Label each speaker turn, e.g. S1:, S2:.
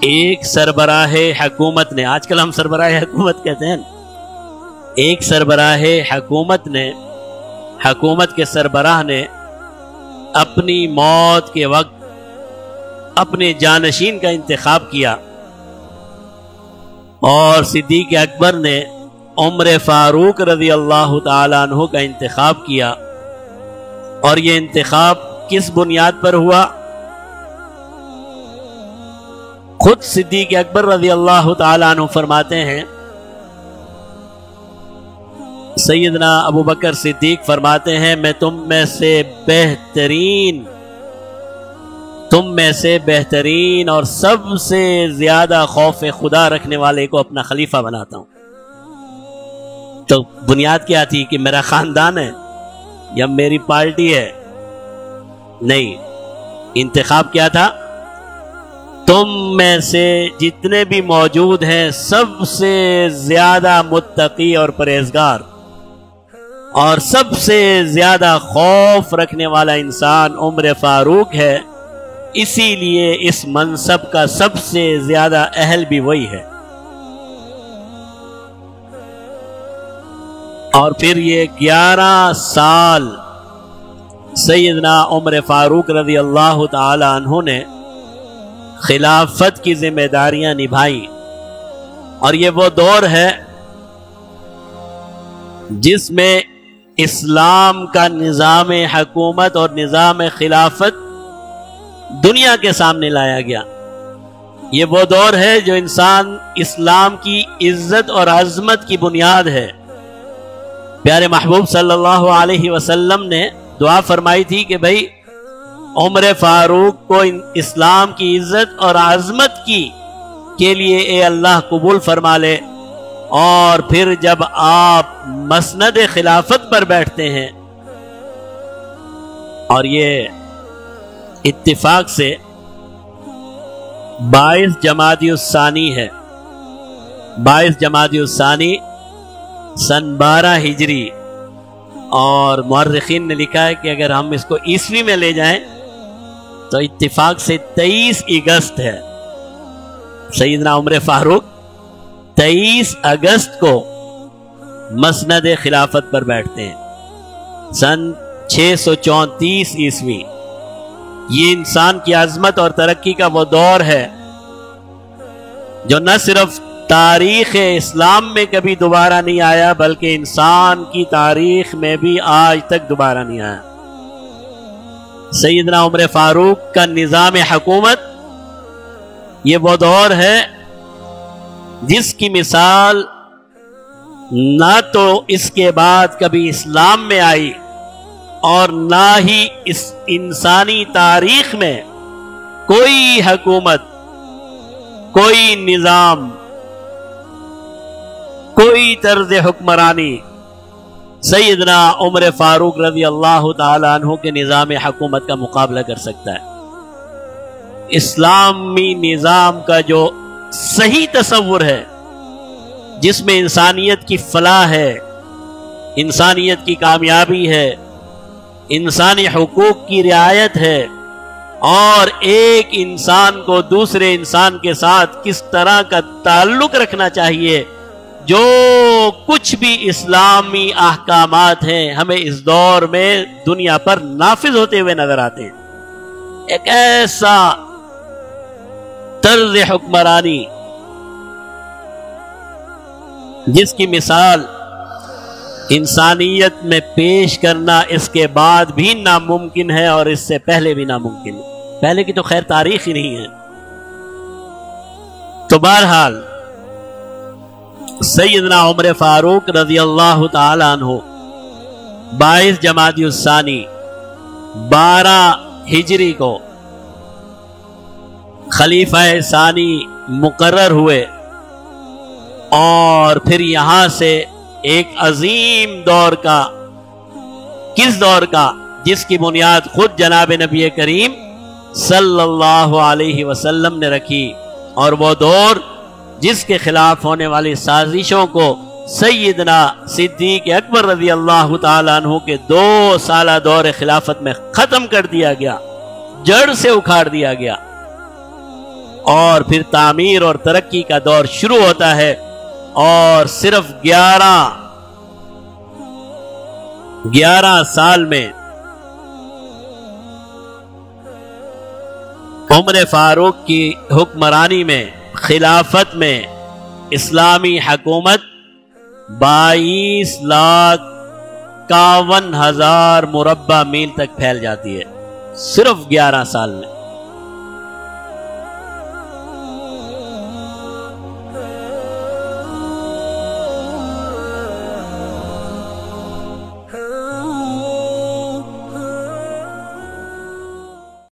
S1: ایک سربراہ حکومت نے، آج کل ہم سربراہ حکومت کہتے ہیں، ایک سربراہ حکومت نے، حکومت کے سربراہ نے اپنی موت کے وقت اپنے جانشین کا انتخاب کیا، اور صدیق اکبر نے عمر فاروق رضی اللہ تعالیٰ عنہ کا انتخاب کیا۔ اور یہ انتخاب کس بنیاد پر ہوا؟ خود صدیق اکبر رضی اللہ تعالیٰ عنہ فرماتے ہیں، سیدنا ابو بکر صدیق فرماتے ہیں، میں تم میں سے بہترین اور سب سے زیادہ خوف خدا رکھنے والے کو اپنا خلیفہ بناتا ہوں۔ تو بنیاد کیا تھی کہ میرا خاندان ہے یا میری پارٹی ہے؟ نہیں، انتخاب کیا تھا؟ تم میں سے جتنے بھی موجود ہیں سب سے زیادہ متقی اور پرہیزگار اور سب سے زیادہ خوف رکھنے والا انسان عمر فاروق ہے، اسی لیے اس منصب کا سب سے زیادہ اہل بھی وہی ہے۔ اور پھر یہ 11 سال سیدنا عمر فاروق رضی اللہ تعالی عنہ نے خلافت کی ذمہ داریاں نبھائیں، اور یہ وہ دور ہے جس میں اسلام کا نظام حکومت اور نظام خلافت دنیا کے سامنے لایا گیا۔ یہ وہ دور ہے جو انسان اسلام کی عزت اور عظمت کی بنیاد ہے۔ پیارے محبوب صلی اللہ علیہ وسلم نے دعا فرمائی تھی کہ بھئی عمر فاروق کو اسلام کی عزت اور عظمت کے لیے اے اللہ قبول فرما لے، اور پھر جب آپ مسند خلافت پر بیٹھتے ہیں، اور یہ اتفاق سے 22 جمادی الثانی ہے، 22 جمادی الثانی سن 12 ہجری، اور مورخین نے لکھا ہے کہ اگر ہم اس کو عیسوی میں لے جائیں تو اتفاق سے 23 اگست ہے۔ سیدنا عمر فاروق 23 اگست کو مسند خلافت پر بیٹھتے ہیں سن 634 عیسوی۔ یہ انسان کی عظمت اور ترقی کا وہ دور ہے جو نہ صرف تاریخ اسلام میں کبھی دوبارہ نہیں آیا، بلکہ انسان کی تاریخ میں بھی آج تک دوبارہ نہیں آیا۔ سیدنا عمر فاروق کا نظام حکومت یہ وہ دور ہے جس کی مثال نہ تو اس کے بعد کبھی اسلام میں آئی، اور نہ ہی اس انسانی تاریخ میں کوئی حکومت، کوئی نظام، کوئی طرز حکمرانی سیدنا عمر فاروق رضی اللہ تعالی عنہ کے نظام حکومت کا مقابلہ کر سکتا ہے۔ اسلامی نظام کا جو صحیح تصور ہے، جس میں انسانیت کی فلاح ہے، انسانیت کی کامیابی ہے، انسانی حقوق کی رعایت ہے، اور ایک انسان کو دوسرے انسان کے ساتھ کس طرح کا تعلق رکھنا چاہیے، جو کچھ بھی اسلامی احکامات ہیں ہمیں اس دور میں دنیا پر نافذ ہوتے ہوئے نظر آتے ہیں۔ ایک ایسا طرز حکمرانی جس کی مثال انسانیت میں پیش کرنا اس کے بعد بھی ناممکن ہے، اور اس سے پہلے بھی ناممکن ہے۔ پہلے کی تو خیر تاریخ ہی نہیں ہے۔ تو بہرحال سیدنا عمر فاروق رضی اللہ تعالی عنہ 22 جمادی الثانی 12 ہجری کو خلیفہ ثانی مقرر ہوئے، اور پھر یہاں سے ایک عظیم دور کا، کس دور کا؟ جس کی بنیاد خود جناب نبی کریم صلی اللہ علیہ وسلم نے رکھی، اور وہ دور جس کے خلاف ہونے والی سازشوں کو سیدنا صدیق اکبر رضی اللہ تعالیٰ عنہ کے 2 سالہ دور خلافت میں ختم کر دیا گیا، جڑ سے اکھاڑ دیا گیا۔ اور پھر تعمیر اور ترقی کا دور شروع ہوتا ہے، اور صرف 11 سال میں عمر فاروق کی حکمرانی میں، خلافت میں، اسلامی حکومت 22,51,000 مربع میل تک پھیل جاتی ہے، صرف 11 سال میں۔